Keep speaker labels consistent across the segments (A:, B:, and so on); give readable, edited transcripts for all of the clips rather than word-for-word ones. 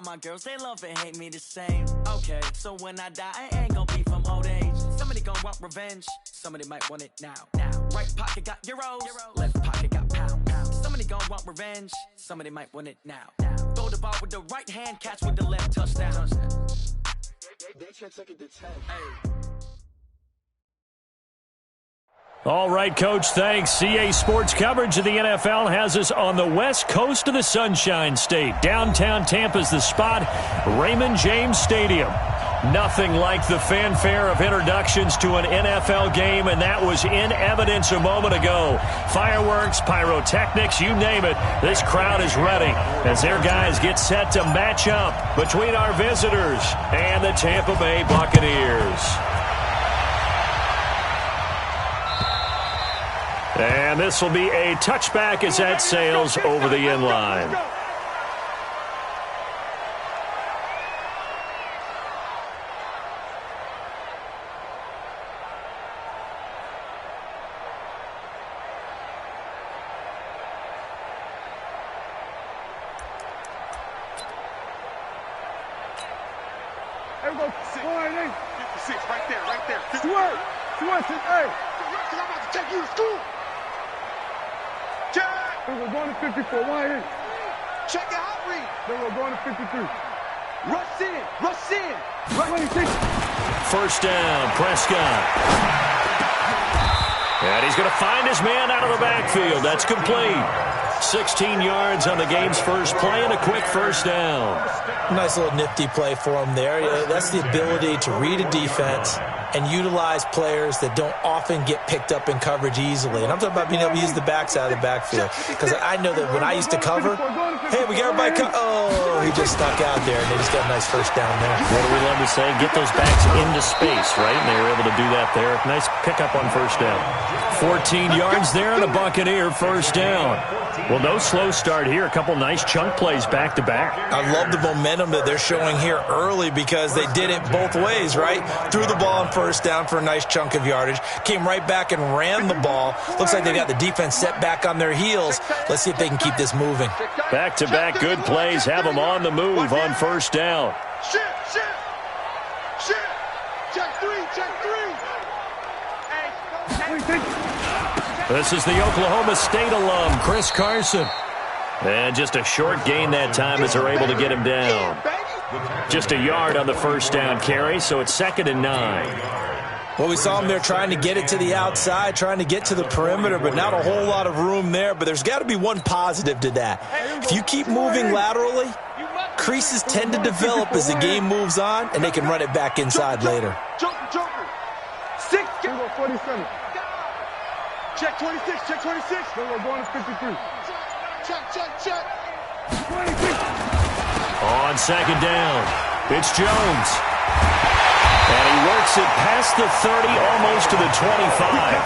A: All my girls, they love and hate me the same. Okay, so when I die, I ain't gonna be from old age. Somebody gonna want revenge, somebody might want it now. Right pocket got euros, left pocket got pounds. Somebody gonna want revenge, somebody might want it now. Throw the ball with the right hand, catch with the left, touchdown. They can't take it to 10. Hey.
B: All right, Coach, thanks. CA Sports coverage of the NFL has us on the west coast of the Sunshine State. Downtown Tampa's the spot, Raymond James Stadium. Nothing like the fanfare of introductions to an NFL game, and that was in evidence a moment ago. Fireworks, pyrotechnics, you name it. This crowd is ready as their guys get set to match up between our visitors and the Tampa Bay Buccaneers. And this will be a touchback as that sails over the end line.
C: There we go. 56, right there. 58. Hey. I'm about to take you to school. Then we're going to 54. Check the hot read. Then we're going to 53. Rush in. 26.
B: First down, Prescott. And he's going to find his man out of the backfield. That's complete. 16 yards on the game's first play and a quick first down.
D: Nice little nifty play for him there. That's the ability to read a defense and utilize players that don't often get picked up in coverage easily. And I'm talking about being able to use the backside of the backfield. Because I know that when I used to cover, hey, we got everybody he just stuck out there, and they just got a nice first down there.
B: What do we love to say? Get those backs into space, right? And they were able to do that there. Nice pickup on first down. 14 yards there and a Buccaneer first down. Well, no slow start here. A couple nice chunk plays back-to-back.
D: I love the momentum that they're showing here early because they did it both ways, right? Threw the ball on first down for a nice chunk of yardage. Came right back and ran the ball. Looks like they got the defense set back on their heels. Let's see if they can keep this moving.
B: Back-to-back good plays have them on the move on first down.
C: Shit. Check three.
B: This is the Oklahoma State alum, Chris Carson. And just a short gain that time as they're able to get him down. Just a yard on the first down carry, so it's 2nd and 9.
D: Well, we saw him there trying to get it to the outside, trying to get to the perimeter, but not a whole lot of room there. But there's got to be one positive to that. If you keep moving laterally, creases tend to develop as the game moves on, and they can run it back inside later.
C: Joker. 47. Check 26. Then we're going to 53. Check. 26.
B: On second down, it's Jones. And he works it past the 30, almost to the 25.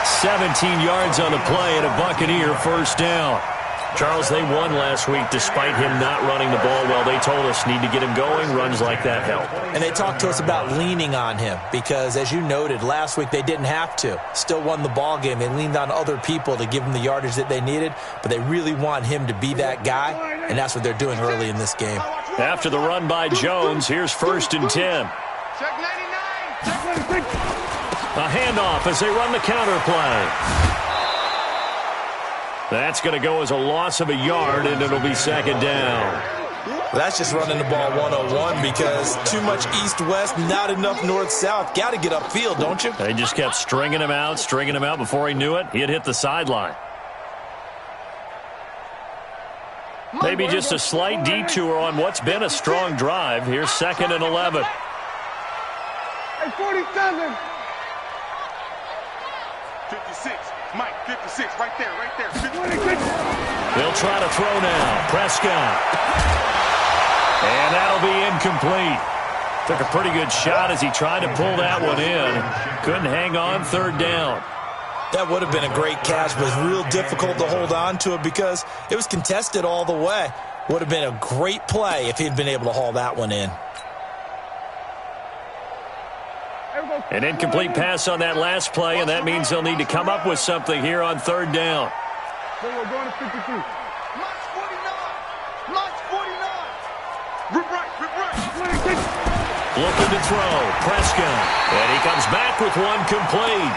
B: 17 yards on the play and a Buccaneer first down. Charles, they won last week despite him not running the ball well. They told us need to get him going. Runs like that help.
D: And they talked to us about leaning on him because, as you noted, last week they didn't have to. Still won the ball game. They leaned on other people to give them the yardage that they needed, but they really want him to be that guy, and that's what they're doing early in this game.
B: After the run by Jones, here's 1st and 10.
C: Check 99.
B: A handoff as they run the counter play. That's going to go as a loss of a yard, and it'll be 2nd down.
D: That's just running the ball 101 because too much east-west, not enough north-south. Got to get upfield, don't you?
B: They just kept stringing him out before he knew it. He had hit the sideline. Maybe just a slight detour on what's been a strong drive. Here's 2nd and 11.
C: Hey, 47. 56. Mike, 56, right there. 56.
B: They'll try to throw now. Prescott. And that'll be incomplete. Took a pretty good shot as he tried to pull that one in. Couldn't hang on 3rd down.
D: That would have been a great catch, but it was real difficult to hold on to it because it was contested all the way. Would have been a great play if he'd been able to haul that one in.
B: An incomplete pass on that last play, and that means they'll need to come up with something here on 3rd down.
C: Then we're going to 53. March 49.
B: Looking to throw. Prescott. And he comes back with one complete.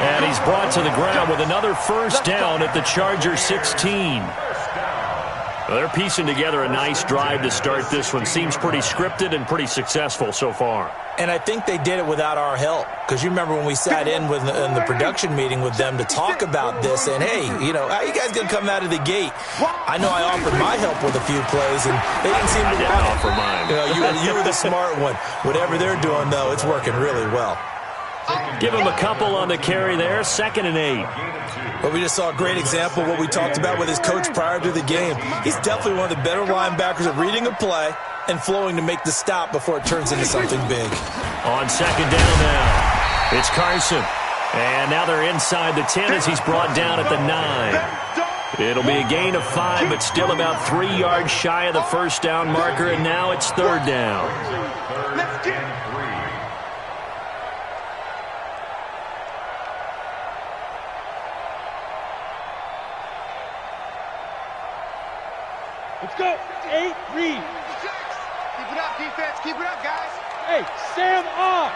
B: And he's brought to the ground with another first down at the Chargers 16. Well, they're piecing together a nice drive to start this one. Seems pretty scripted and pretty successful so far.
D: And I think they did it without our help. Because you remember when we sat in the production meeting with them to talk about this, and hey, you know, how are you guys going to come out of the gate? I know I offered my help with a few plays, and they didn't seem to want it.
B: Offer mine.
D: You know, you were the smart one. Whatever they're doing, though, it's working really well.
B: Give him a couple on the carry there, 2nd and 8.
D: Well, we just saw a great example of what we talked about with his coach prior to the game. He's definitely one of the better linebackers at reading a play and flowing to make the stop before it turns into something big.
B: On 2nd down now, it's Carson. And now they're inside the 10 as he's brought down at the 9. It'll be a gain of 5, but still about 3 yards shy of the first down marker, and now it's 3rd down.
C: Let's get it. Let's go. 8, read. Keep it up, defense. Keep it up, guys. Hey, Sam off.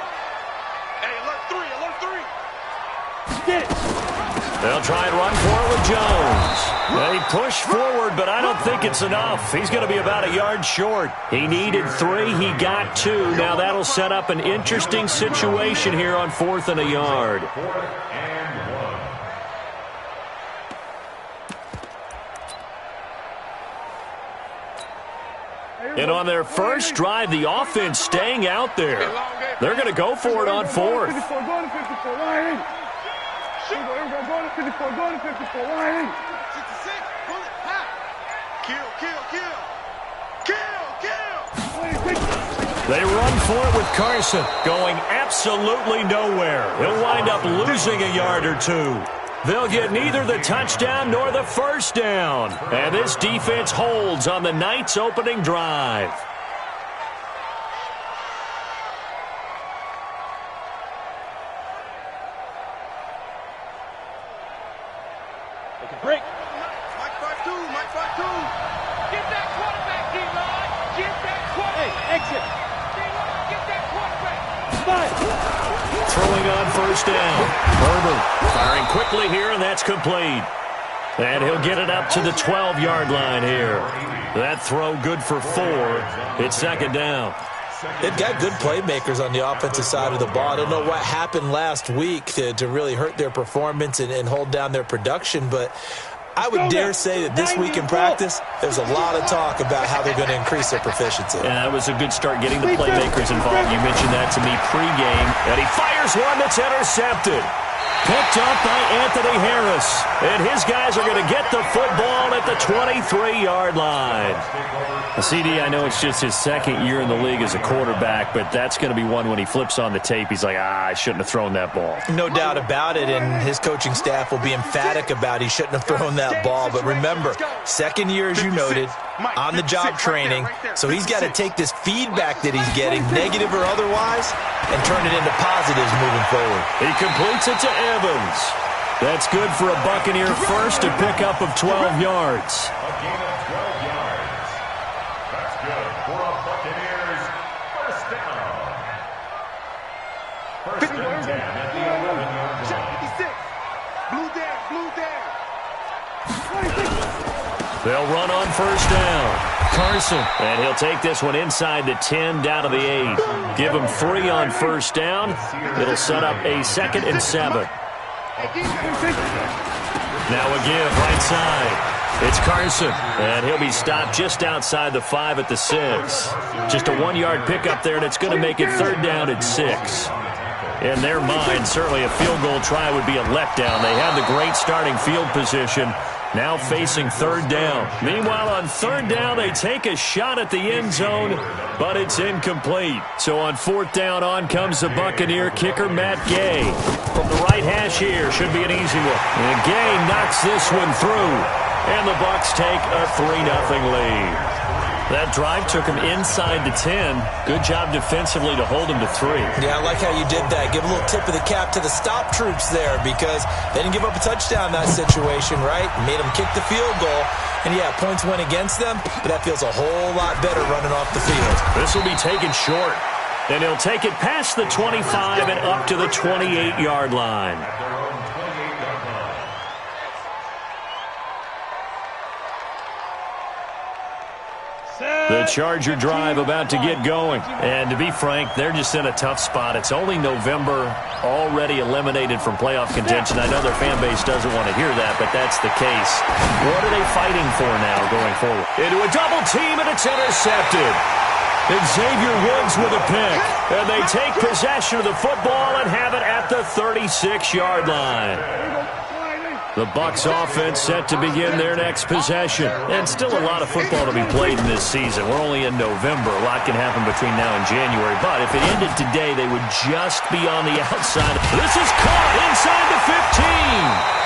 C: Hey, alert 3.
B: Get it. They'll try and run for it with Jones. They push forward, but I don't think it's enough. He's going to be about a yard short. He needed 3. He got 2. Now that'll set up an interesting situation here on 4th and a yard. And on their first drive, the offense staying out there. They're going to go for it on 4th. They run for it with Carson, going absolutely nowhere. He'll wind up losing a yard or 2. They'll get neither the touchdown nor the first down. And this defense holds on the night's opening drive.
C: Take a break. Mike 5-2. Get that quarterback, D-line. Get that quarterback. Hey, exit. D-line, get that quarterback. 5.
B: Throwing on first down. Herbert firing quickly here, and that's complete. And he'll get it up to the 12-yard line here. That throw good for 4. It's 2nd down.
D: They've got good playmakers on the offensive side of the ball. I don't know what happened last week to really hurt their performance and hold down their production, but I would dare say that this week in practice, there's a lot of talk about how they're going to increase their proficiency.
B: And that was a good start getting the playmakers involved. You mentioned that to me pregame. And he fires one that's intercepted. Picked up by Anthony Harris. And his guys are going to get the football at the 23-yard line. CD, I know it's just his 2nd year in the league as a quarterback, but that's going to be one when he flips on the tape. He's like, I shouldn't have thrown that ball.
D: No doubt about it, and his coaching staff will be emphatic about he shouldn't have thrown that ball. But remember, 2nd year, as you noted, on-the-job training, so he's got to take this feedback that he's getting, negative or otherwise, and turn it into positives moving forward.
B: He completes it to Evans. That's good for a Buccaneer first, a pickup of 12 yards.
E: A gain of 12 yards. That's good for a Buccaneers first down. First and 10 at the 11-yard line.
C: 56. Blue down.
B: They'll run on first down. Carson, and he'll take this one inside the 10 down to the 8. Give him 3 on first down. It'll set up a 2nd and 7. Now a give right side. It's Carson, and he'll be stopped just outside the 5 at the 6. Just a 1-yard pickup there, and it's going to make it 3rd down at 6. In their mind, certainly a field goal try would be a letdown. They had the great starting field position. Now facing 3rd down. Meanwhile, on 3rd down, they take a shot at the end zone, but it's incomplete. So on 4th down, on comes the Buccaneer kicker, Matt Gay. From the right hash here, should be an easy one. And Gay knocks this one through, and the Bucs take a 3-0 lead. That drive took him inside the 10. Good job defensively to hold him to 3.
D: Yeah, I like how you did that. Give a little tip of the cap to the stop troops there because they didn't give up a touchdown in that situation, right? Made them kick the field goal. And, yeah, points went against them, but that feels a whole lot better running off the field.
B: This will be taken short. And he'll take it past the 25 and up to the 28-yard line. The Charger drive about to get going. And to be frank, they're just in a tough spot. It's only November, already eliminated from playoff contention. I know their fan base doesn't want to hear that, but that's the case. What are they fighting for now going forward? Into a double team, and it's intercepted. And Xavier Woods with a pick. And they take possession of the football and have it at the 36-yard line. The Bucs offense set to begin their next possession. And still a lot of football to be played in this season. We're only in November. A lot can happen between now and January. But if it ended today, they would just be on the outside. This is caught inside the 15.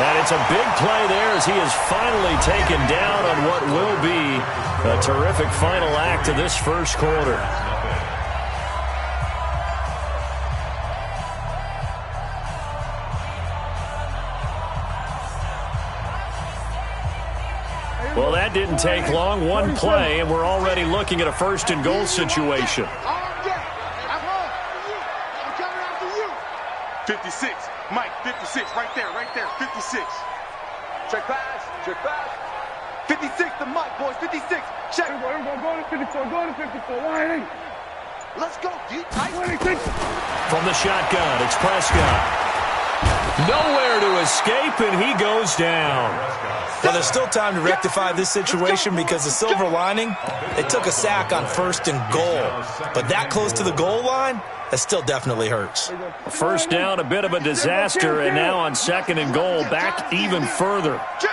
B: And it's a big play there as he is finally taken down on what will be a terrific final act of this first quarter. Well, that didn't take long. One play, and we're already looking at a first-and-goal situation.
C: I'm coming after you. 56. Mike, 56. Right there, 56. Check pass. 56 to Mike, boys. 56. Check. Go to 54. Why ain't? Let's go, D.
B: From the shotgun, it's Prescott. Nowhere to escape, and he goes down.
D: Well, there's still time to rectify this situation because the silver lining, they took a sack on first and goal. But that close to the goal line, that still definitely hurts.
B: First down, a bit of a disaster, and now on second and goal, back even further.
C: Check.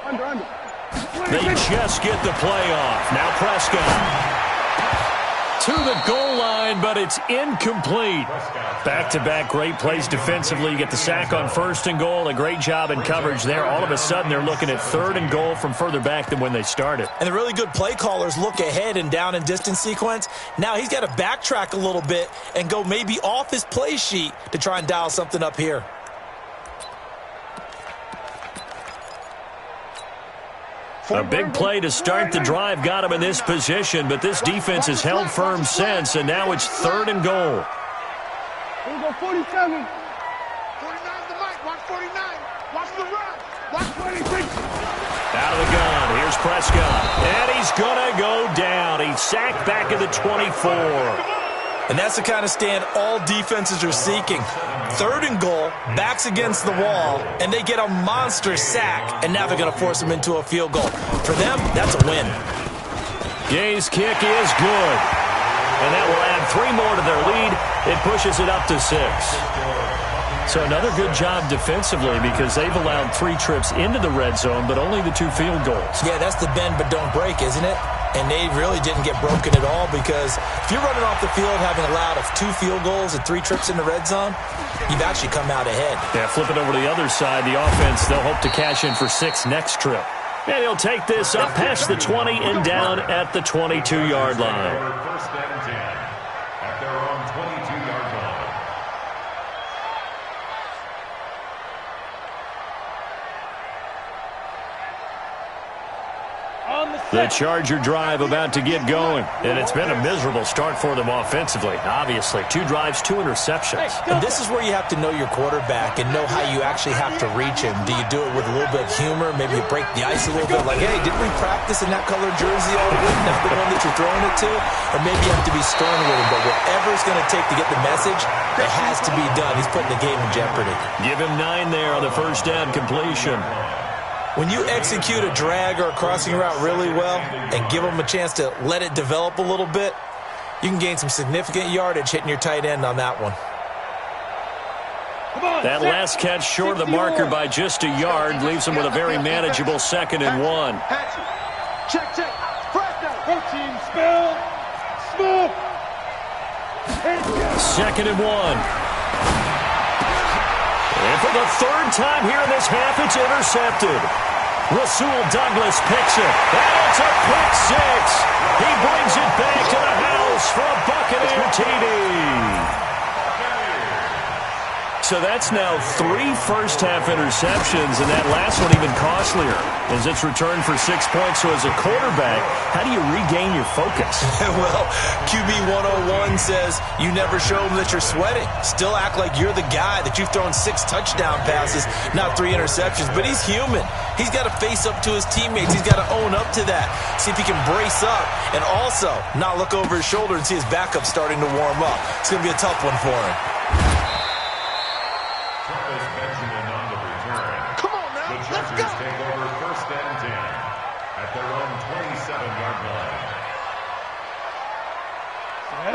C: Under.
B: They just get the play off. Now Prescott to the goal line, but it's incomplete. Back-to-back great plays defensively. You get the sack on first and goal. A great job in coverage there. All of a sudden, they're looking at third and goal from further back than when they started.
D: And the really good play callers look ahead and down and distance sequence. Now he's got to backtrack a little bit and go maybe off his play sheet to try and dial something up here.
B: A big play to start the drive got him in this position, but this defense has held firm since, and now it's third and goal.
C: Here we go, 47. 49 to Mike. Watch 49. Watch the run. Watch 26.
B: Out of the gun. Here's Prescott. And he's going to go down. He's sacked back at the 24.
D: And that's the kind of stand all defenses are seeking. Third and goal, backs against the wall, and they get a monster sack, and now they're going to force them into a field goal. For them, that's a win.
B: Gay's kick is good. And that will add 3 more to their lead. It pushes it up to 6. So another good job defensively because they've allowed 3 trips into the red zone, but only the 2 field goals.
D: Yeah, that's the bend but don't break, isn't it? And they really didn't get broken at all because if you're running off the field having allowed 2 field goals and 3 trips in the red zone, you've actually come out ahead.
B: Yeah, flip it over to the other side. The offense, they'll hope to cash in for 6 next trip. And he'll take this up past the 20 and down at the 22-yard line.
E: First and 10 at their own 22-yard line.
B: The Charger drive about to get going. And it's been a miserable start for them offensively. Obviously, 2 drives, 2 interceptions.
D: And this is where you have to know your quarterback and know how you actually have to reach him. Do you do it with a little bit of humor? Maybe you break the ice a little bit like, hey, didn't we practice in that colored jersey all week? That's the one that you're throwing it to? Or maybe you have to be stern with him. But whatever it's going to take to get the message, it has to be done. He's putting the game in jeopardy.
B: Give him 9 there on the first down completion.
D: When you execute a drag or a crossing route really well and give them a chance to let it develop a little bit, you can gain some significant yardage hitting your tight end on that one.
B: That last catch short of the marker by just a yard leaves him with a very manageable 2nd and 1.
C: Check. Protein spill. Smoke.
B: 2nd and 1. And for the 3rd time here in this half, it's intercepted. Rasul Douglas picks it. And it's a pick six. He brings it back to the house for a Buccaneer TD. So that's now 3 first-half interceptions, and that last one even costlier as it's returned for 6 points. So as a quarterback, how do you regain your focus?
D: Well, QB 101 says you never show them that you're sweating. Still act like you're the guy, that you've thrown 6 touchdown passes, not 3 interceptions. But he's human. He's got to face up to his teammates. He's got to own up to that, see if he can brace up, and also not look over his shoulder and see his backup starting to warm up. It's going to be a tough one for him.
E: Take over first and 10 at their own 27-yard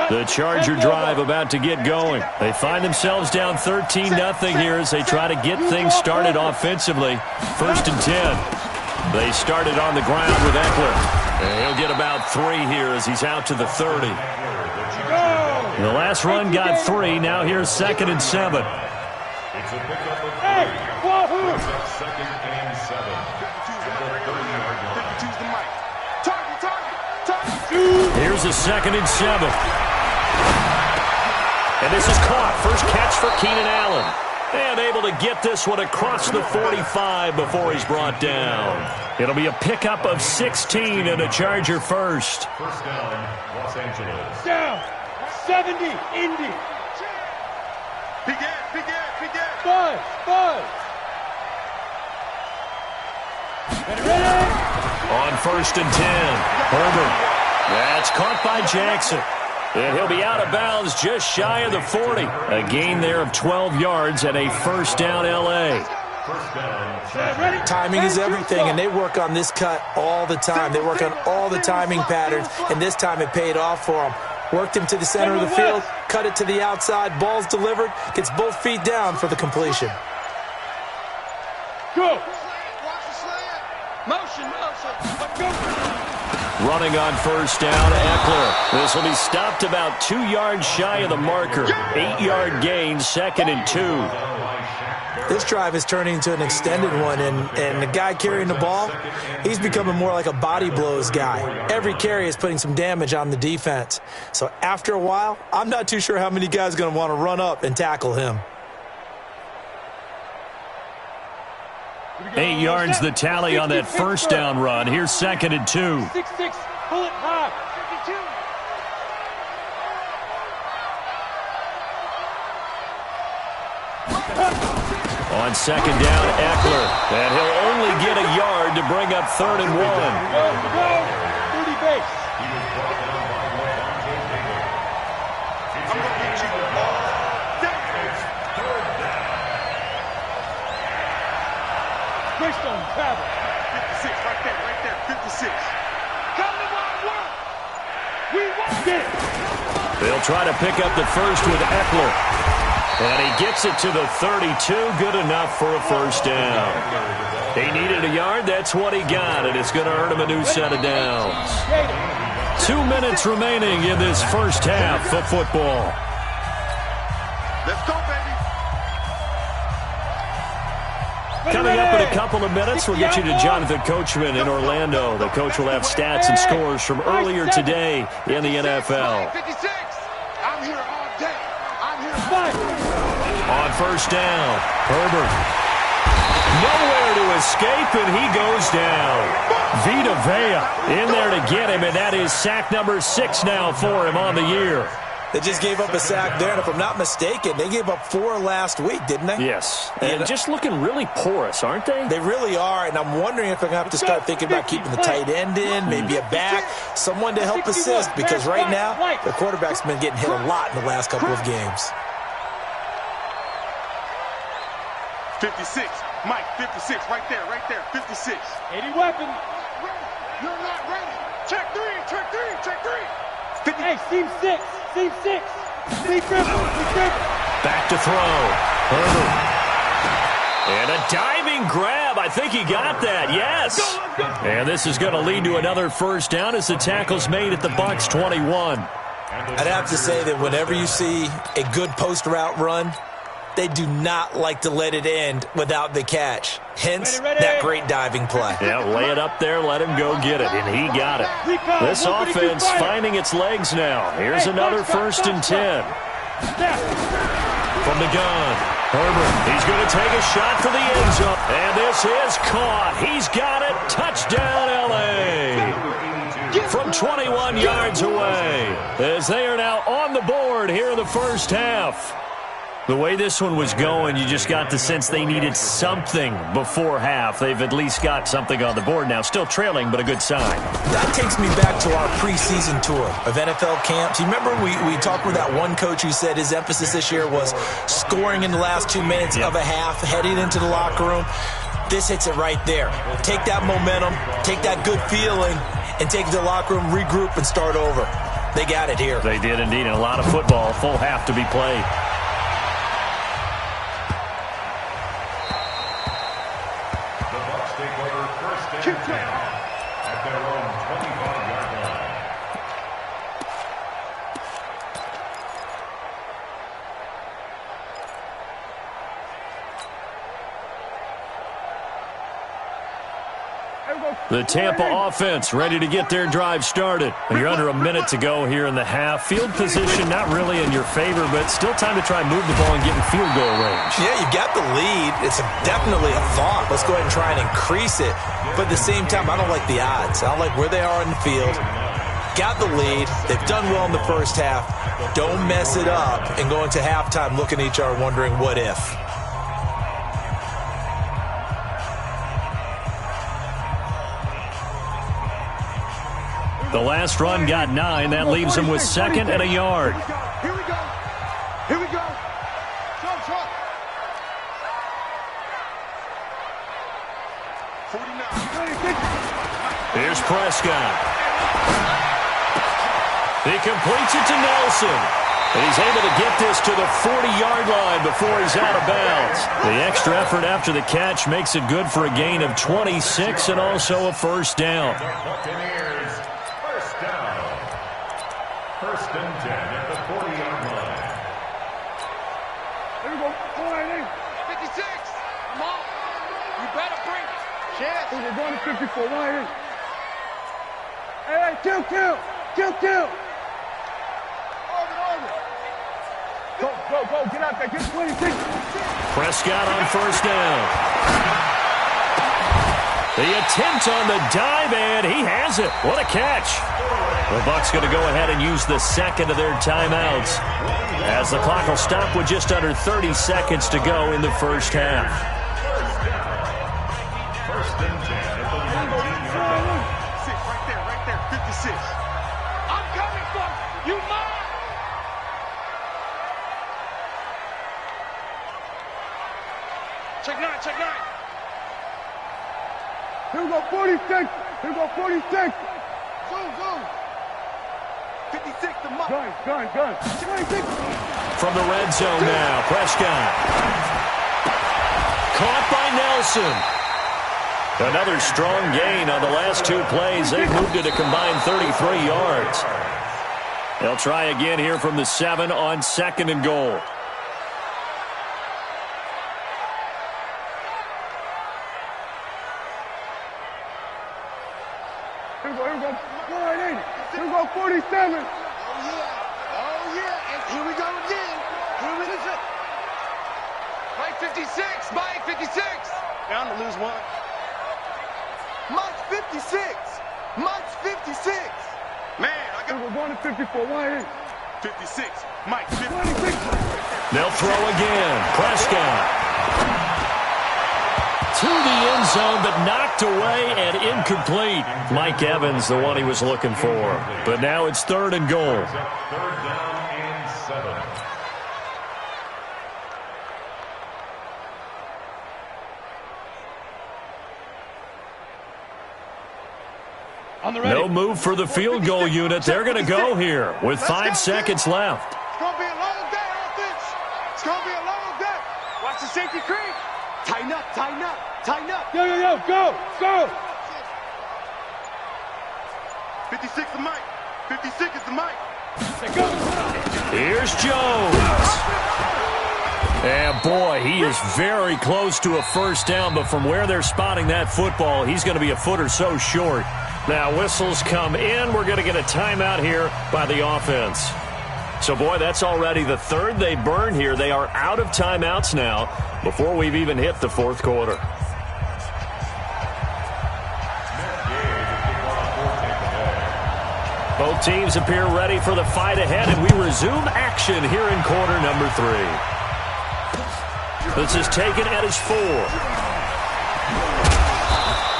E: line.
B: The Charger drive about to get going. They find themselves down 13-0 here as they try to get things started offensively. First and 10. They started on the ground with Eckler. And he'll get about 3 here as he's out to the 30. The last run got 3. Now here's 2nd and 7.
E: It's a pickup of 3. Brings up 2nd and 7.
B: Here's a 2nd and 7. And this is caught. First catch for Keenan Allen. And able to get this one across the 45 before he's brought down. It'll be a pickup of 16 and a Charger first.
E: First down, Los Angeles.
C: Down. 70, Indy. Begin. Buzz. Ready.
B: On first and 10, Herbert. That's caught by Jackson. And he'll be out of bounds just shy of the 40. A gain there of 12 yards and a first down L.A.
D: Timing is everything, and they work on this cut all the time. They work on all the timing patterns, and this time it paid off for them. Worked him to the center of the field, cut it to the outside, ball's delivered, gets both feet down for the completion.
C: Go. Motion. Go.
B: Running on first down, Eckler. This will be stopped about 2 yards shy of the marker. 8-yard gain, 2nd and 2.
D: This drive is turning into an extended one, and the guy carrying the ball, he's becoming more like a body blows guy. Every carry is putting some damage on the defense. So after a while, I'm not too sure how many guys are going to want to run up and tackle him.
B: 8 yards the tally on that first down run. Here's 2nd and 2.
C: 6-6, pull it high. 52.
B: On 2nd down, Eckler. And he'll only get a yard to bring up 3rd and 1.
C: Go. 30 base.
E: He was brought down by Levante David. I'm going to get you the ball. It's 3rd down.
C: Greystone travel. 56, right there. 56. Come to my work. We want it.
B: They'll try to pick up the first with Eckler. And he gets it to the 32. Good enough for a first down. He needed a yard. That's what he got, and it's going to earn him a new set of downs. 2 minutes remaining in this first half of football.
C: Let's go, baby.
B: Coming up in a couple of minutes, we'll get you to Jonathan Coachman in Orlando. The coach will have stats and scores from earlier today in the NFL.
C: 56. I'm here all day. I'm here.
B: On first down, Herbert. Nowhere to escape, and he goes down. Vita Vea in there to get him, and that is sack number 6 now for him on the year.
D: They just gave up a sack there, and if I'm not mistaken, they gave up 4 last week, didn't they?
B: Yes, and just looking really porous, aren't they?
D: They really are, and I'm wondering if they're going to have to start thinking about keeping the tight end in, maybe a back, someone to help assist, because right now, the quarterback's been getting hit a lot in the last couple of games.
C: 56. Mike, 56. Right there. 56. 80 weapon. You're not ready. Check 3. Hey, seam 6. Seam triple.
B: Back to throw. Herbert. And a diving grab. I think he got that. Yes. And this is going to lead to another first down as the tackle's made at the Bucs 21.
D: I'd have to say that whenever you see a good post route run, they do not like to let it end without the catch. Hence, that great diving play.
B: Yeah, lay it up there, let him go get it, and he got it. This offense finding its legs now. Here's another 1st and 10. From the gun, Herbert, he's going to take a shot for the end zone. And this is caught. He's got it. Touchdown, L.A. From 21 yards away, as they are now on the board here in the first half. The way this one was going, you just got the sense they needed something before half. They've at least got something on the board now. Still trailing, but a good sign.
D: That takes me back to our preseason tour of NFL camps. You remember we talked with that one coach who said his emphasis this year was scoring in the last 2 minutes of a half, heading into the locker room. This hits it right there. Take that momentum, take that good feeling, and take it to the locker room, regroup, and start over. They got it here.
B: They did indeed, and a lot of football, full half to be played.
E: At their own 25-yard line.
B: The Tampa offense ready to get their drive started. You're under a minute to go here in the half. Field position not really in your favor, but still time to try and move the ball and get in field goal range.
D: Yeah, you got the lead. It's definitely a thought. Let's go ahead and try and increase it. But at the same time, I don't like the odds. I don't like where they are in the field. Got the lead. They've done well in the first half. Don't mess it up and go into halftime looking at each other wondering what if.
B: The last run got 9. That leaves him with 2nd and a yard.
C: Here we go. Here we go. Trump. 49.
B: Here's Prescott. He completes it to Nelson. And he's able to get this to the 40-yard line before he's out of bounds. The extra effort after the catch makes it good for a gain of 26 and also a first down.
E: First down. 1st and 10 at the 40-yard line.
C: Here we go. 56. Come on. You better bring it. Chance. We're going to 54. Hey, kill. Go. Get out there. Get 26.
B: Prescott on first down. The attempt on the dive, and he has it. What a catch. The Bucs going to go ahead and use the 2nd of their timeouts, as the clock will stop with just under 30 seconds to go in the first half.
E: First and 10 at the 19-yard line.
C: Right there. 56. I'm coming for you. Mine. Check 9. Here we go, 46. Zoom. 56 to Mike. Gun. 26.
B: From the red zone now, Prescott. Caught by Nelson. Another strong gain on the last 2 plays. They've moved it a combined 33 yards. They'll try again here from the 7 on 2nd and goal.
C: Here we go. 480. Here we go, 47. Oh, yeah. And here we go again. Here we go. Mike 56. Mike 56. Down to lose 1. Mike 56. Mike's 56. Man, I got. We're going to 54. 56. Mike 56.
B: They'll throw again. Prescott. To the end zone, but knocked away and incomplete. Mike Evans, the one he was looking for. But now it's 3rd and goal.
E: 3rd down and 7.
B: No move for the field goal unit. They're going to go here with 5 seconds left.
C: It's going to be a long day, offense. It's going to be a long day. Watch the safety creep. Tighten up. Yo, go. 56 to Mike. 56 is the Mike.
B: Here's Jones. And boy, he is very close to a first down, but from where they're spotting that football, he's going to be a foot or so short. Now whistles come in. We're going to get a timeout here by the offense. So, boy, that's already the third they burn here. They are out of timeouts now before we've even hit the fourth quarter. Both teams appear ready for the fight ahead, and we resume action here in quarter number 3. This is taken at his 4.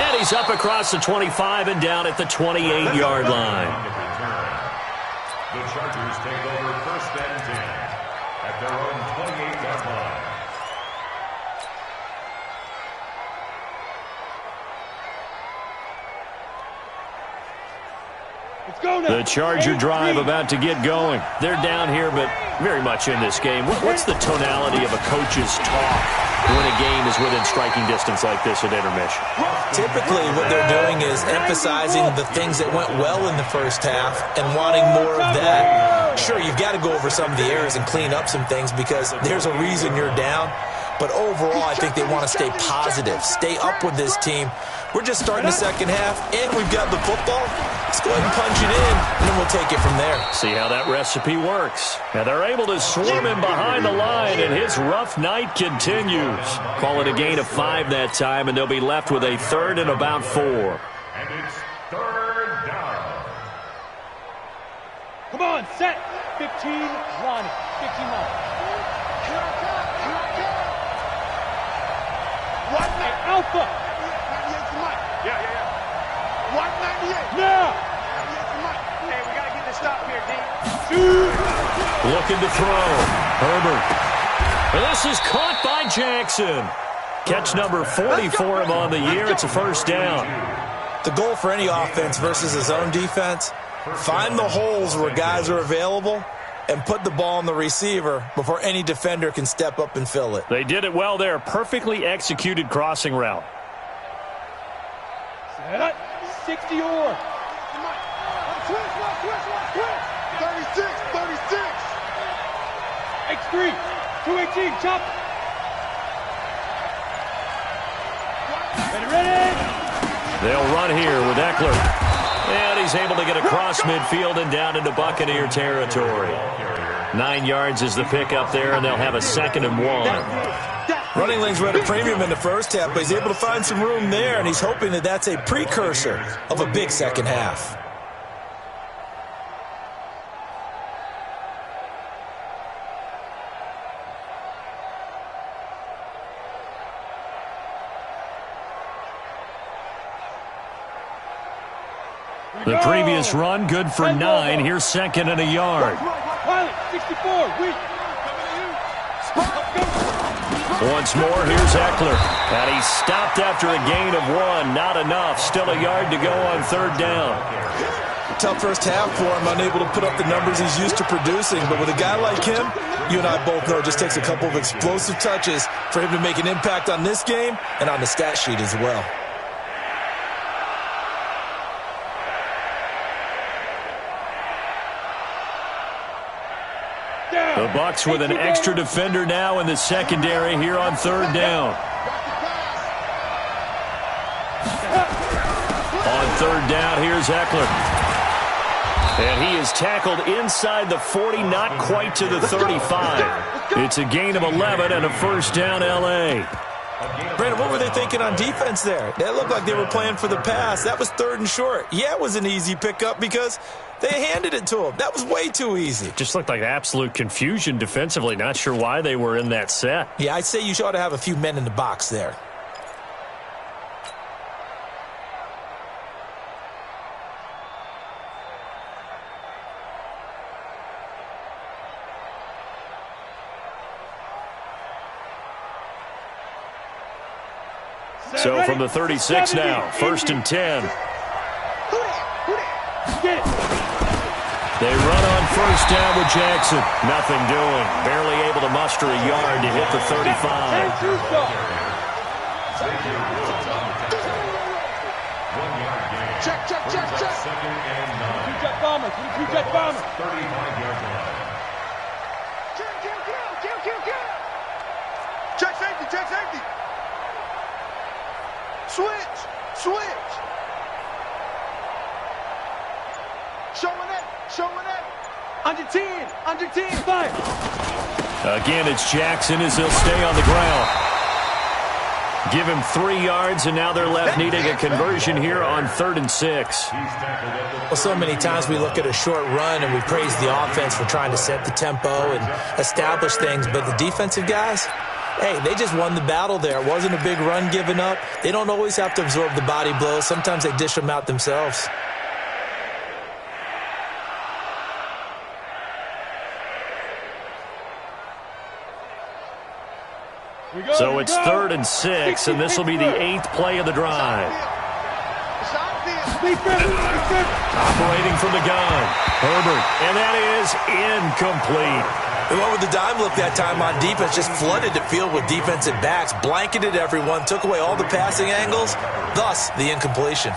B: And he's up across the 25 and down at the 28-yard line.
E: The Chargers take over first and 10 at their own 28-yard line.
C: Let's go now.
B: The Charger drive about to get going. They're down here, but very much in this game. What's the tonality of a coach's talk when a game is within striking distance like this at intermission?
D: Typically, what they're doing is emphasizing the things that went well in the first half and wanting more of that. Sure, you've got to go over some of the errors and clean up some things because there's a reason you're down. But overall, I think they want to stay positive, stay up with this team. We're just starting the second half, and we've got the football. Let's go ahead and punch it in, and then we'll take it from there.
B: See how that recipe works. Now they're able to swarm him behind the line, and his rough night continues. Call it a gain of 5 that time, and they'll be left with a third and about 4.
E: And it's third down.
C: Come on, set. 15, line. 15 line. Alpha.
E: Yeah.
C: 198. Now.
F: Hey, we got to get this stop here, D.
B: Looking to throw. Herbert. And this is caught by Jackson. Catch number 40 for him on the year. It's a first down.
D: The goal for any offense versus his own defense, find the holes where guys are available and put the ball on the receiver before any defender can step up and fill it.
B: They did it well there. Perfectly executed crossing route.
C: Set up. 60 or.
E: 36.
C: X3. 218. Chop. Ready.
B: They'll run here with Eckler. And he's able to get across midfield and down into Buccaneer territory. 9 yards is the pickup there, and they'll have a 2nd and 1.
D: Running lanes were at a premium in the first half, but he's able to find some room there, and he's hoping that that's a precursor of a big second half.
B: The previous run, good for 9. Here's 2nd and a yard.
C: Pilot, 64. Weak.
B: Once more, here's Eckler. And he's stopped after a gain of 1. Not enough. Still a yard to go on 3rd down.
D: Tough first half for him, unable to put up the numbers he's used to producing. But with a guy like him, you and I both know it just takes a couple of explosive touches for him to make an impact on this game and on the stat sheet as well.
B: The Bucs with an extra defender now in the secondary here on 3rd down. On 3rd down, here's Eckler. And he is tackled inside the 40, not quite to the 35. It's a gain of 11 and a first down, L.A.
D: Brandon, what were they thinking on defense there? They looked like they were playing for the pass. That was 3rd and short. Yeah, it was an easy pickup because they handed it to him. That was way too easy.
B: Just looked like absolute confusion defensively. Not sure why they were in that set.
D: Yeah, I'd say you ought to have a few men in the box there.
B: So from the 36 now, 1st and 10.
C: Get it.
B: They run on 1st down with Jackson. Nothing doing. Barely able to muster a yard to hit the 35.
E: Check. 2nd and 9.
C: Two-jet bomber. Two-jet bomber.
E: 35-yard line.
F: Under 10. Under 10.
C: Fire.
B: Again, it's Jackson as he'll stay on the ground. Give him 3 yards, and now they're left needing a conversion here on 3rd and 6.
D: Well, so many times we look at a short run and we praise the offense for trying to set the tempo and establish things, but the defensive guys, hey, they just won the battle there. It wasn't a big run given up. They don't always have to absorb the body blows. Sometimes they dish them out themselves.
B: So it's 3rd and 6, and this will be the 8th play of the drive. Operating from the gun, Herbert, and that is incomplete.
D: They went with the dime look that time on defense, just flooded the field with defensive backs, blanketed everyone, took away all the passing angles, thus the incompletion.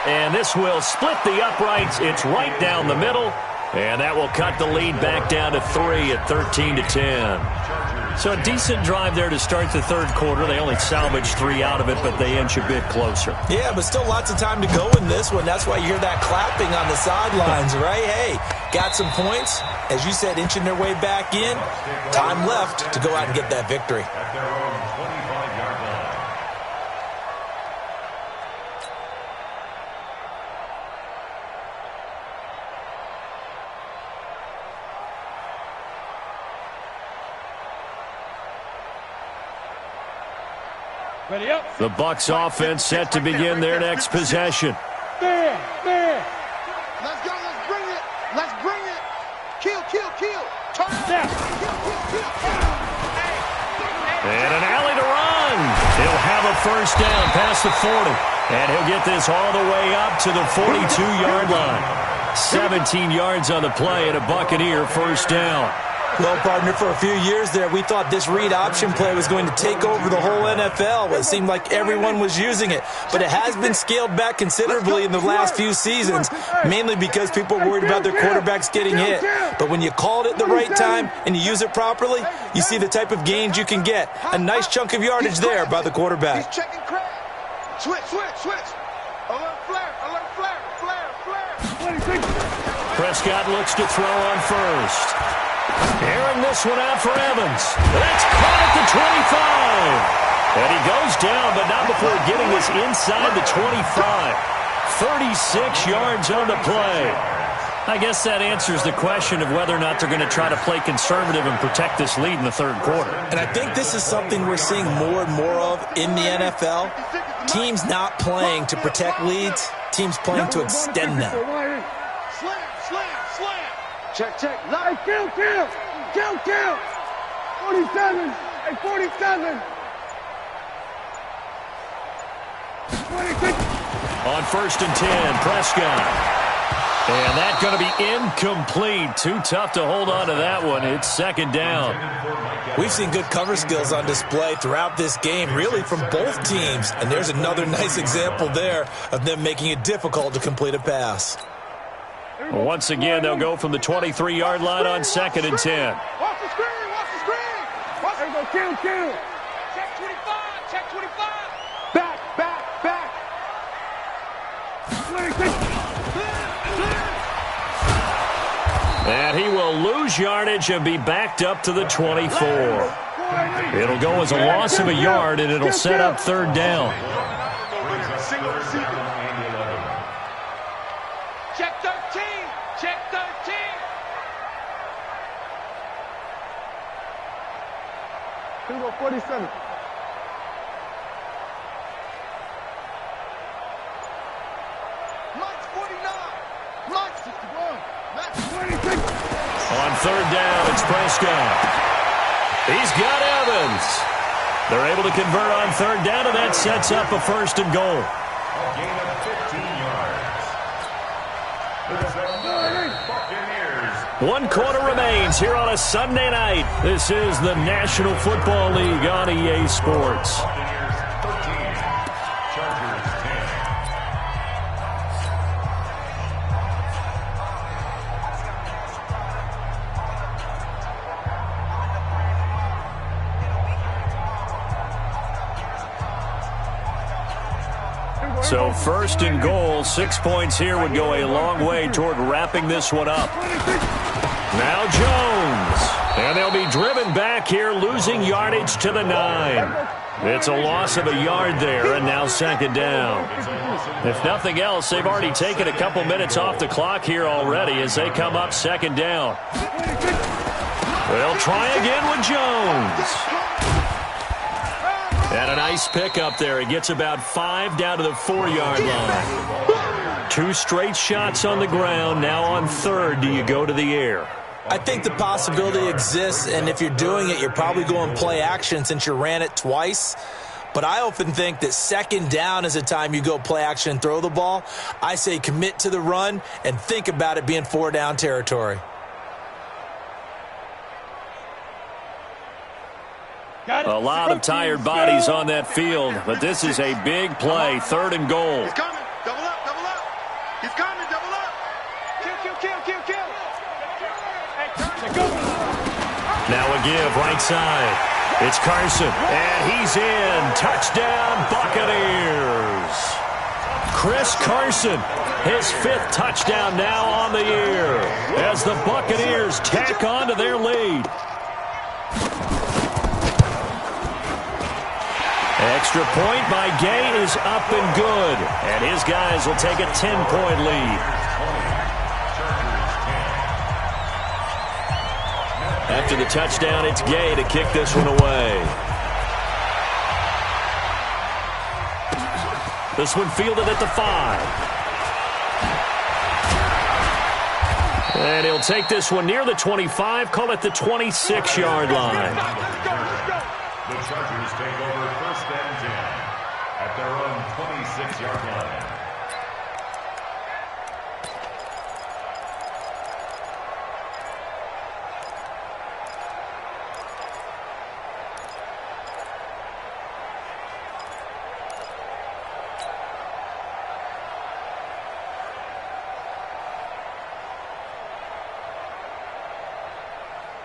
B: And this will split the uprights. It's right down the middle, and that will cut the lead back down to 3 at 13-10. So a decent drive there to start the 3rd quarter. They only salvaged 3 out of it, but they inch a bit closer.
D: Yeah, but still lots of time to go in this one. That's why you hear that clapping on the sidelines, right? Hey, got some points. As you said, inching their way back in. Time left to go out and get that victory.
E: At their own 25-yard line.
C: Ready up.
B: The Bucs offense set to begin their next possession.
C: Fair.
F: Let's go. Let's bring it. Let's bring it. Kill. Turn it.
C: Snap.
F: Kill.
B: And an alley to run. He'll have a first down past the 40. And he'll get this all the way up to the 42-yard line. 17 yards on the play and a Buccaneer first down.
D: Well, partner, for a few years there, we thought this read option play was going to take over the whole NFL. It seemed like everyone was using it. But it has been scaled back considerably in the last few seasons, mainly because people are worried about their quarterbacks getting hit. But when you call it at the right time and you use it properly, you see the type of gains you can get. A nice chunk of yardage there by the quarterback.
F: He's checking crack. Switch. Alert flare.
B: Prescott looks to throw on first. Airing this one out for Evans. That's caught at the 25. And he goes down, but not before getting this inside the 25. 36 yards on the play. I guess that answers the question of whether or not they're going to try to play conservative and protect this lead in the 3rd quarter.
D: And I think this is something we're seeing more and more of in the NFL. Teams not playing to protect leads, teams playing to extend them.
F: Slam. Check.
C: Hey, kill. 47. Hey, 47. 26.
B: On 1st and 10, Prescott. And that's going to be incomplete. Too tough to hold on to that one. It's 2nd down.
D: We've seen good cover skills on display throughout this game, really from both teams. And there's another nice example there of them making it difficult to complete a pass.
B: Once again, they'll go from the 23-yard line on 2nd and 10.
F: Watch the screen.
C: There we go. Kill.
F: Check 25. Back.
C: 26.
B: And he will lose yardage and be backed up to the 24. It'll go as a loss of a yard, and it'll set up 3rd down.
F: Check 13.
C: 47.
F: Mike's 49. Mike's 61. Max
C: 26.
B: On 3rd down, it's Prescott. He's got Evans. They're able to convert on 3rd down, and that sets up a 1st and goal.
E: A gain of 15 yards. The Buccaneers.
B: 1 quarter remains here on a Sunday night. This is the National Football League on EA Sports.
E: Buccaneers 13. Chargers 10.
B: So first and goal, 6 points here would go a long way toward wrapping this one up. Now Jones. And they'll be driven back here, losing yardage to the 9. It's a loss of a yard there, and now second down. If nothing else, they've already taken a couple minutes off the clock here already as they come up second down. They'll try again with Jones. And a nice pickup there. He gets about 5 down to the 4-yard line. 2 straight shots on the ground. Now on third, do you go to the air?
D: I think the possibility exists, and if you're doing it, you're probably going play action since you ran it twice. But I often think that second down is the time you go play action and throw the ball. I say commit to the run and think about it being 4-down territory.
B: A lot of tired bodies on that field, but this is a big play, 3rd and goal.
F: He's coming. Double up, double up. He's coming, double up. Kill.
B: Now a give, right side. It's Carson, and he's in. Touchdown, Buccaneers. Chris Carson, his 5th touchdown now on the year as the Buccaneers tack on to their lead. Extra point by Gay is up and good, and his guys will take a 10-point lead. After the touchdown, it's Gay to kick this one away. This one fielded at the 5. And he'll take this one near the 25, call it the 26-yard line.
E: The Chargers take over 1st and 10 at their own 26-yard line.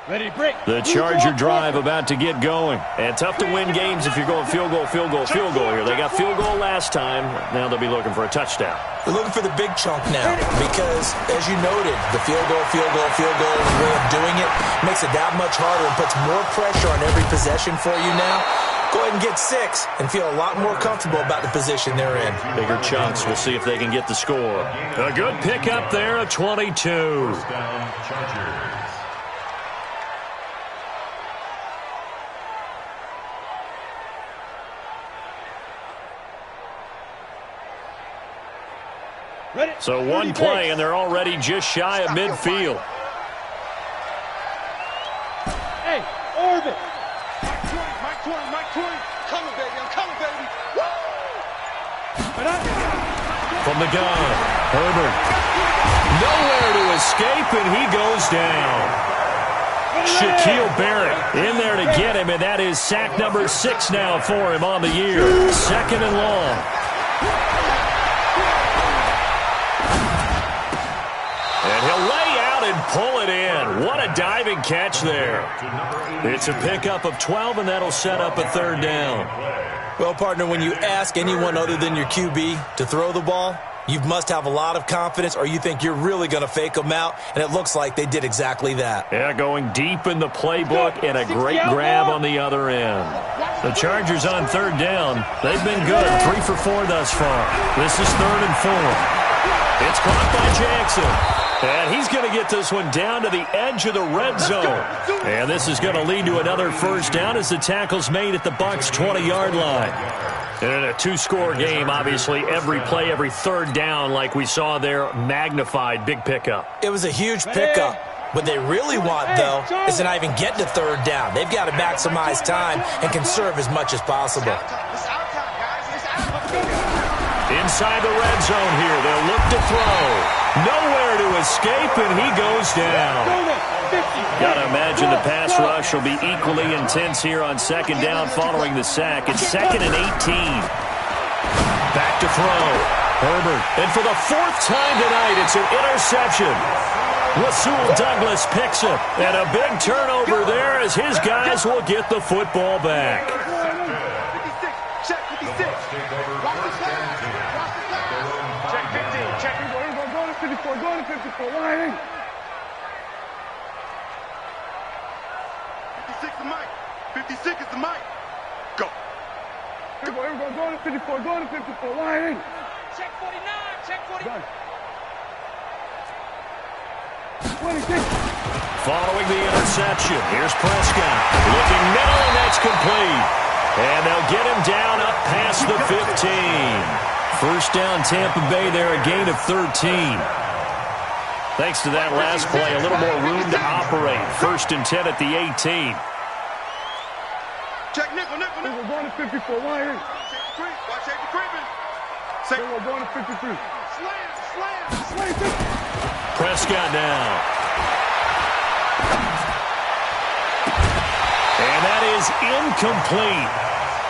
C: Ready, break.
B: The Charger drive about to get going. And tough to win games if you're going field goal here. They got field goal last time. Now they'll be looking for a touchdown.
D: They're looking for the big chunk now because, as you noted, the field goal, and the way of doing it makes it that much harder and puts more pressure on every possession for you now. Go ahead and get 6 and feel a lot more comfortable about the position they're in.
B: Bigger chunks. We'll see if they can get the score. A good pickup there, a 22.
E: First down, Chargers.
B: So one play, and they're already just shy of midfield.
C: Hey, orbit.
F: Mike 20. Coming, baby. I'm coming, baby. Woo!
B: From the gun, Herbert. Nowhere to escape, and he goes down. Shaquille Barrett in there to get him, and that is sack number 6 now for him on the year. 2nd and long. And he'll lay out and pull it in. What a diving catch there. It's a pickup of 12, and that'll set up a 3rd down.
D: Well, partner, when you ask anyone other than your QB to throw the ball, you must have a lot of confidence or you think you're really going to fake them out, and it looks like they did exactly that.
B: Yeah, going deep in the playbook and a great grab on the other end. The Chargers on 3rd down. They've been good, 3 for 4 thus far. This is 3rd and 4. It's caught by Jackson. And he's going to get this one down to the edge of the red zone. And this is going to lead to another 1st down as the tackle's made at the Bucs' 20-yard line. And in a 2-score game, obviously, every play, every 3rd down, like we saw there, magnified, big pickup.
D: It was a huge pickup. What they really want, though, is to not even get to 3rd down. They've got to maximize time and conserve as much as possible.
B: Inside the red zone here, they'll look to throw. Nowhere to escape, and he goes down. Got to imagine the pass rush will be equally intense here on 2nd down following the sack. It's 2nd and 18. Back to throw. Herbert. And for the 4th time tonight, it's an interception. Rasul Douglas picks it. And a big turnover there as his guys will get the football back.
F: 56. Check 56.
C: Check. Here we go. Go to 54. Go to 54. Line in.
F: 56 is Mike. 56 is the Mike. Go.
C: Here we go. Go to 54. Go to 54. Line in.
G: Check 49. Check 49.
C: 26.
B: Following the interception, here's Prescott. Looking middle, and that's complete. And they'll get him down up past the 15. First down, Tampa Bay there, a gain of 13. Thanks to that last play, a little more room to operate. First and 10 at the 18.
F: Check nickel.
C: We're going to 54. Line in.
F: Watch safety creeping.
C: We're going to 53.
F: Slam.
B: Prescott now. And that is incomplete.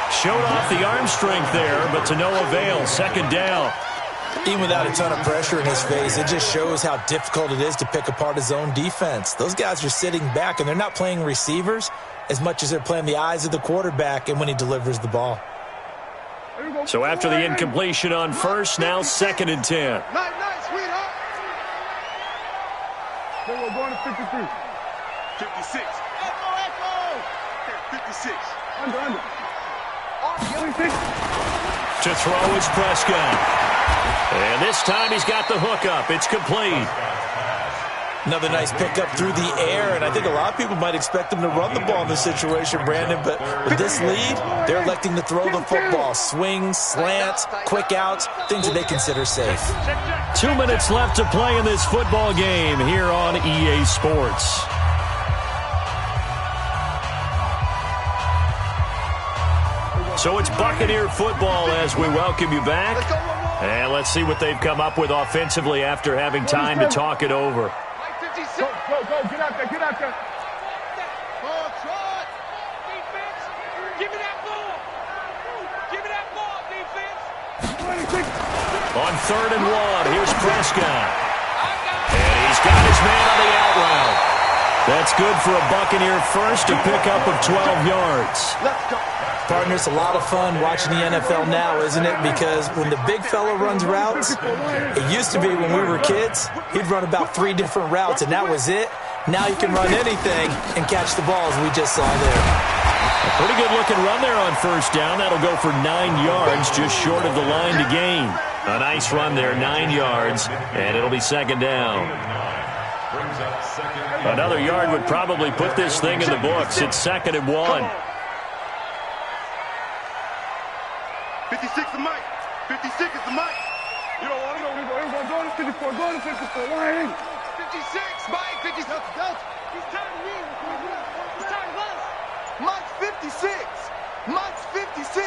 B: Showed off the arm strength there, but to no avail. Second down.
D: Even without a ton of pressure in his face, it just shows how difficult it is to pick apart his own defense. Those guys are sitting back, and they're not playing receivers as much as they're playing the eyes of the quarterback and when he delivers the ball.
B: So after the incompletion on first, now second and 10.
F: Nice, sweetheart.
C: Then we're going to 53.
F: 56. Echo. 56.
C: Under. 26.
B: To throw is Prescott. And this time he's got the hook up. It's complete.
D: Another nice pickup through the air, and I think a lot of people might expect him to run the ball in this situation, Brandon, but with this lead, they're electing to throw the football. Swings, slants, quick outs, things that they consider safe.
B: 2 minutes left to play in this football game here on EA Sports. So it's Buccaneer football as we welcome you back. And let's see what they've come up with offensively after having time to talk it over.
C: Go. Get out there.
G: Defense, give me that ball. Give me that ball, defense.
C: 26.
B: On 3rd and 1, here's Prescott. And he's got his man on the out route. That's good for a Buccaneer first, a pickup of 12 yards.
F: Let's go.
D: Partner, it's a lot of fun watching the NFL now, isn't it? Because when the big fella runs routes, it used to be when we were kids, he'd run about 3 different routes, and that was it. Now you can run anything and catch the ball, as we just saw there.
B: A pretty good-looking run there on first down. That'll go for 9 yards, just short of the line to gain. A nice run there, 9 yards, and it'll be second down. Another yard would probably put this thing in the books. It's 2nd and 1.
F: 56 is Mike. 56 is the Mike.
C: You don't want to go. Go to 54. Go to 54. Line in.
F: 56, Mike. 56.
G: He's trying to win. He's trying to run.
F: Mike's 56. Mike's 56.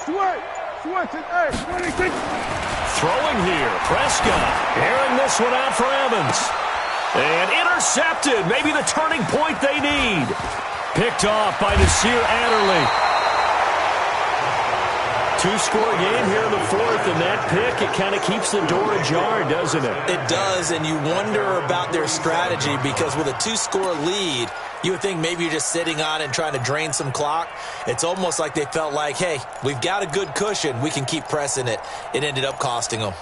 C: Switch it. Hey, 26.
B: Throwing here, Prescott. Airing this one out for Evans. And intercepted. Maybe the turning point they need. Picked off by Nasir Adderley. 2-score game here in the 4th, and that pick, it kind of keeps the door ajar, doesn't it?
D: It does, and you wonder about their strategy because with a 2-score lead, you would think maybe you're just sitting on it and trying to drain some clock. It's almost like they felt like, hey, we've got a good cushion. We can keep pressing it. It ended up costing them.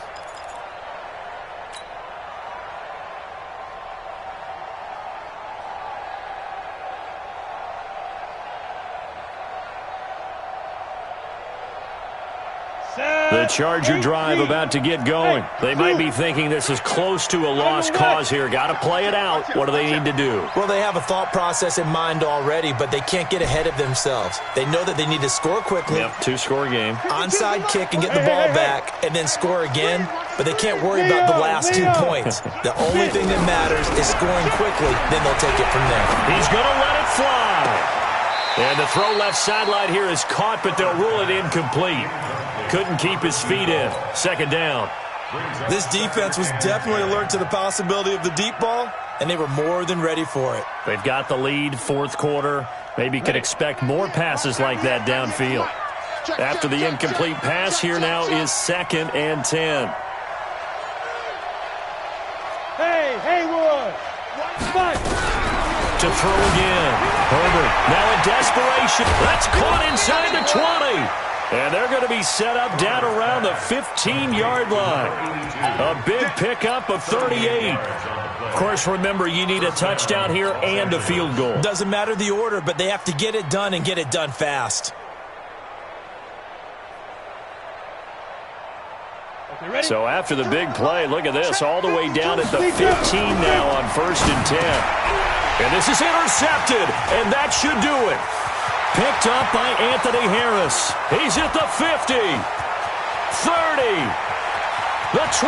B: The Charger drive about to get going. They might be thinking this is close to a lost cause here. Got to play it out. What do they need to do?
D: Well, they have a thought process in mind already, but they can't get ahead of themselves. They know that they need to score quickly.
B: Yep, 2-score game.
D: Onside kick and get the ball back and then score again, but they can't worry about the last 2 points. The only thing that matters is scoring quickly, then they'll take it from there.
B: He's going to let it fly. And the throw left sideline here is caught, but they'll rule it incomplete. Couldn't keep his feet in. Second down.
D: This defense was definitely alert to the possibility of the deep ball, and they were more than ready for it.
B: They've got the lead, 4th quarter. Maybe could expect more passes like that downfield. After the incomplete pass, here now is 2nd and 10.
C: Hey, Haywood. Spot.
B: To throw again. Herbert now in desperation. That's caught inside the 20. And they're going to be set up down around the 15-yard line. A big pickup of 38. Of course, remember, you need a touchdown here and a field goal.
D: Doesn't matter the order, but they have to get it done and get it done fast.
B: So after the big play, look at this, all the way down at the 15 now on 1st and 10. And this is intercepted, and that should do it. Picked up by Anthony Harris. He's at the 50, 30, the 20,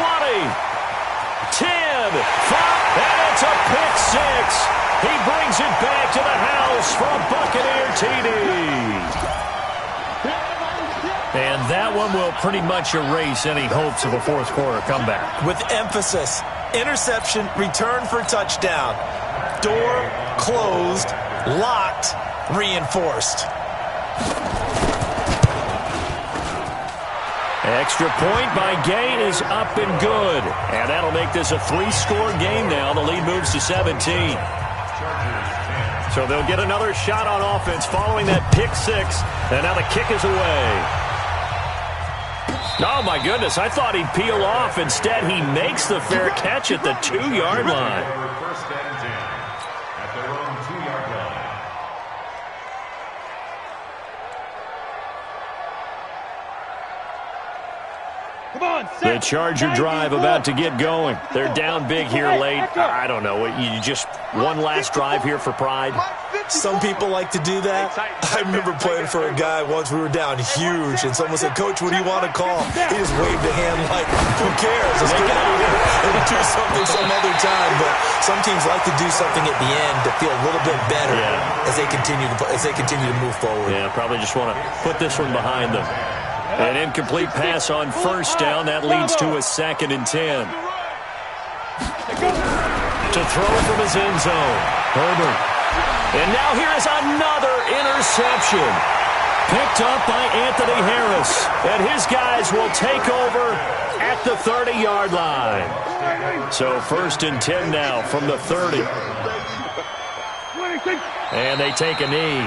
B: 10, 5, and it's a pick six. He brings it back to the house for a Buccaneer TD. And that one will pretty much erase any hopes of a fourth quarter comeback.
D: With emphasis, interception, return for touchdown. Door closed, locked, reinforced.
B: Extra point by Gay is up and good. And that'll make this a 3-score game now. The lead moves to 17. So they'll get another shot on offense following that pick six. And now the kick is away. Oh, my goodness. I thought he'd peel off. Instead, he makes the fair catch at the 2-yard line.
E: First and 10 at their own 2-yard line.
B: The Charger drive about to get going. They're down big here late. I don't know. You just one last drive here for pride.
D: Some people like to do that. I remember playing for a guy once. We were down huge, and someone said, "Coach, what do you want to call?" He just waved a hand like, "Who cares? Let's get out of here and do something some other time." But some teams like to do something at the end to feel a little bit better as they continue to move forward.
B: Yeah, probably just want to put this one behind them. An incomplete pass on first down. That leads to a 2nd and 10. To throw from his end zone, Herbert. And now here is another interception. Picked up by Anthony Harris. And his guys will take over at the 30-yard line. So 1st and 10 now from the 30. And they take a knee.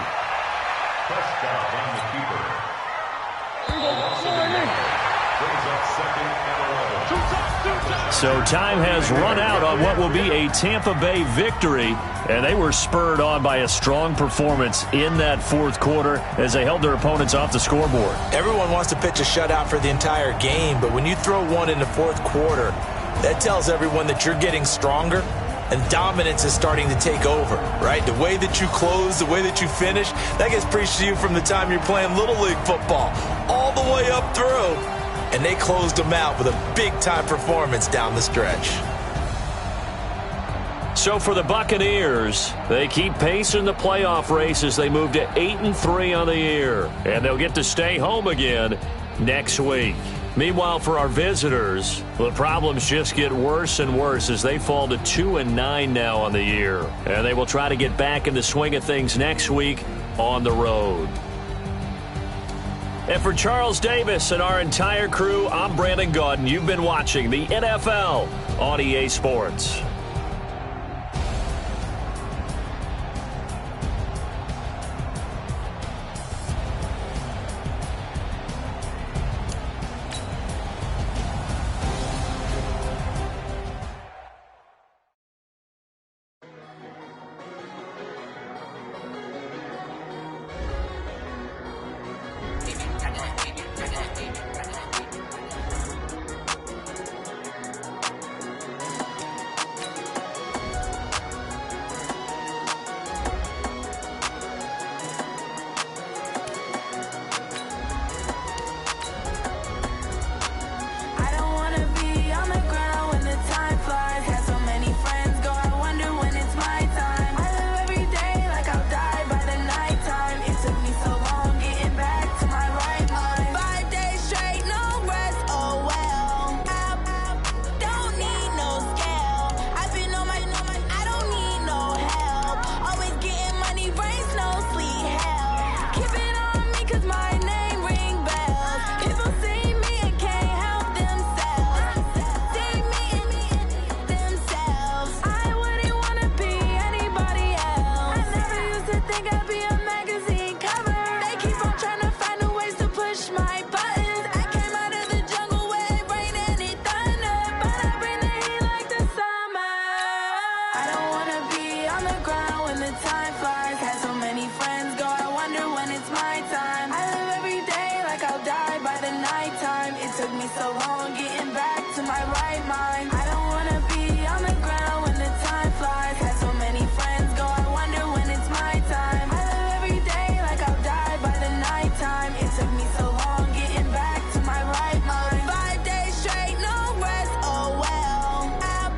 B: So time has run out on what will be a Tampa Bay victory, and they were spurred on by a strong performance in that fourth quarter as they held their opponents off the scoreboard.
D: Everyone wants to pitch a shutout for the entire game, but when you throw one in the fourth quarter, that tells everyone that you're getting stronger and dominance is starting to take over, right? The way that you close, the way that you finish, that gets preached to you from the time you're playing Little League football all the way up through. And they closed them out with a big-time performance down the stretch.
B: So for the Buccaneers, they keep pace in the playoff race as they move to 8-3 on the year. And they'll get to stay home again next week. Meanwhile, for our visitors, the problems just get worse and worse as they fall to 2-9 now on the year. And they will try to get back in the swing of things next week on the road. And for Charles Davis and our entire crew, I'm Brandon Gaudin. You've been watching the NFL on EA Sports.
H: my right mind. I don't wanna be on the ground when the time flies. Had so many friends go, I wonder when it's my time. I live every day like I'll die by the nighttime. It took me so long getting back to my right mind. 5 days straight, no rest, oh well. I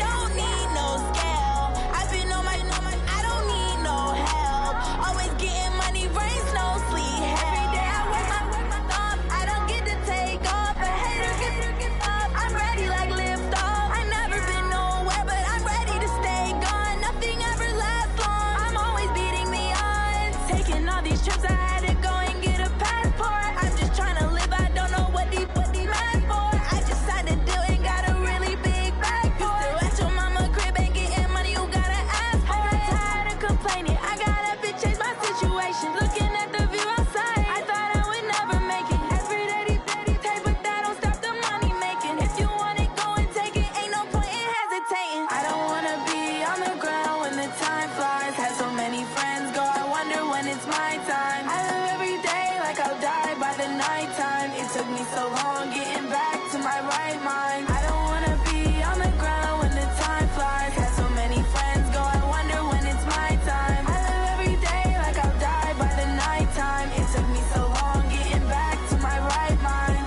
H: don't need no scale. I've been on my, I don't need no help. Always getting money, rain, snow, sleet. Every day I work my thumb. I don't get to take off. A hater get up. I'm ready like lift off. I never been nowhere, but I'm ready to stay gone. Nothing ever lasts long. I'm always beating the odds. Taking all these trips, I had to go and get a passport. I'm just trying to live. I don't know what these mad for. I just had to do it. Got a really big bag for it. Still at your mama crib, ain't getting money. You gotta ask for it. I got tired of complaining. I got up and changed my situation. Looking at the view outside, I thought I would never make it. Every day take, but that don't stop the money making. If you want it, go and take it. Ain't no point in hesitating. I don't wanna be on the ground when the time flies. Had so many friends go, I wonder when it's my time. I live every day like I'll die by the nighttime. It took me so long getting back to my right mind. I don't wanna be on the ground when the time flies. Had so many friends go, I wonder when it's my time. I live every day like I'll die by the nighttime. It took me so long getting back to my right mind.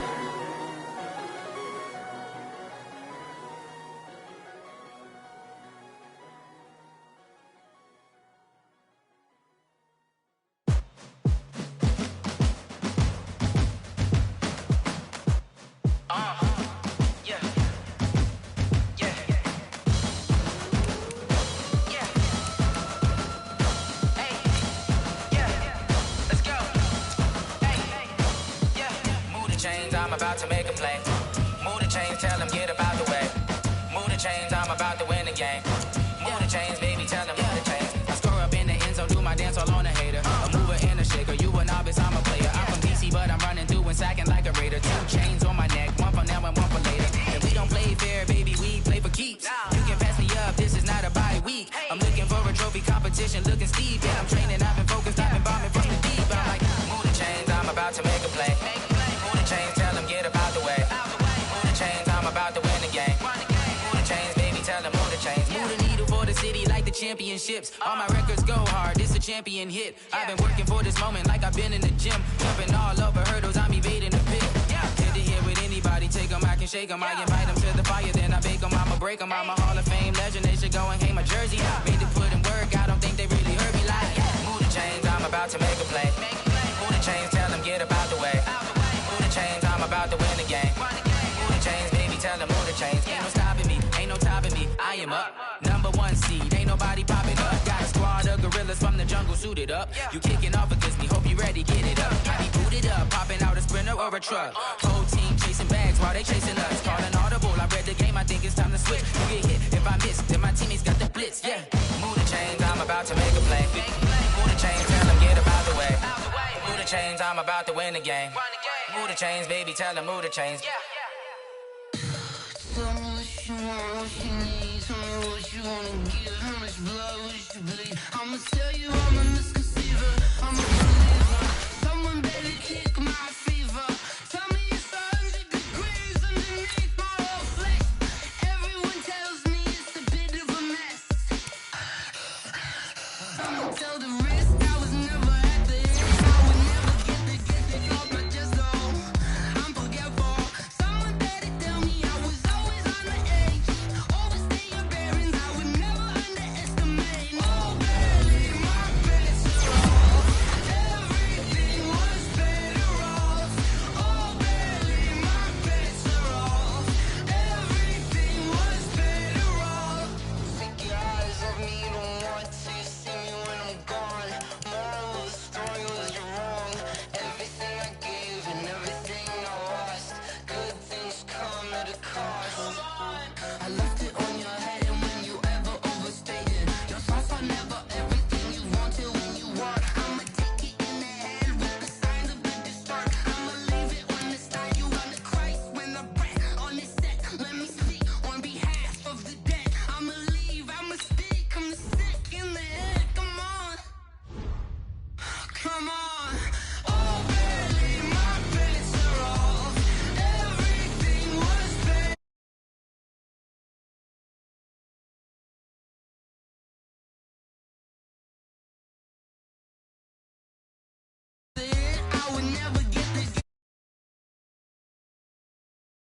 A: Yeah. Yeah. Yeah. Hey. Yeah. Let's go. Hey. Yeah. Move the chains, I'm about to make a play. Move the chains, tell them get about the way. Move the chains, I'm about to win the game. Move the chains, baby, tell them move the chains. I score up in the end zone, do my dance all on a hater. A mover and a shaker, you a novice, I'm a player. I'm from DC, but I'm running through and sacking like a raider. 2 chains on my neck, one for now and one for later. And we don't play fair, baby, we play for keeps. You can pass me up, this is not a bye week. I'm looking for a trophy competition, looking steep. And I'm training, I've been focused, I've been bombing from the deep. But I'm like, move the chains, I'm about to make a play. Move the chains, tell them get about the way. Move the chains, I'm about to win the game. Move the chains, baby, tell them move the chains. Move the needle for the city like the championships. All my records go hard, this a champion hit. I've been working for this moment like I've been in the gym. Jumping all over hurdles, I'm evading the pit. Hit it here with anybody, take them, I can shake them. I invite them to the fire, then I bake them, I'ma break them. I'm a Hall of Fame legend, they should go and hang my jersey. Made to put in work, I don't think they really heard me like. Move the chains, I'm about to make a play. Move the chains, tell them get about the way. Move the chains, I'm about to win the game. Move the chains, baby, tell them move the chains. Ain't no stopping me, ain't no topping me. I am up, #1 seed, ain't nobody popping up. Got a squad of gorillas from the jungle suited up. You kicking off against me, hope you ready, get it up. I be booted up, popping out a Sprinter or a truck. Whole team chasing bags while they chasing us. Calling audible, I read the game, I think it's time to switch. You get hit if I miss, then my teammates got the blitz, yeah. Move the chains, I'm about to make a play. Move the chains, tell them get about the way. Move the chains, I'm about to win the game. Move the chains, baby, tell them move the chains.
I: Tell me what you want, what you need. Tell me what you wanna give. How much blood would you bleed? I'ma tell you I'm a misconceiver. I'm a believer. Someone better kick my fever. Tell me it's 100 degrees underneath my whole flesh. Everyone tells me it's a bit of a mess. I'ma tell the risk I was never at the end. I would never get the off my chest though. I'm forgetful. Someone better tell me I was always on the edge. Overstay your bearings, I would never underestimate. Oh baby, my bets are off. Everything was better off. Oh baby, my bets are off. Everything was better off. Take your eyes off me, don't want to see me when I'm gone. Moral of the story was you're wrong. Everything I gave and everything I lost. Good things come at a cost. I left it on your head, and when you ever overstated, your thoughts are never everything you wanted when you want. I'ma take it in the head with the signs of the distort. I'ma leave it on the side, you on the Christ when the breath on the set. Let me speak on behalf of the dead. I'ma leave, I'ma speak, I'm sick in the head. Come on, come on.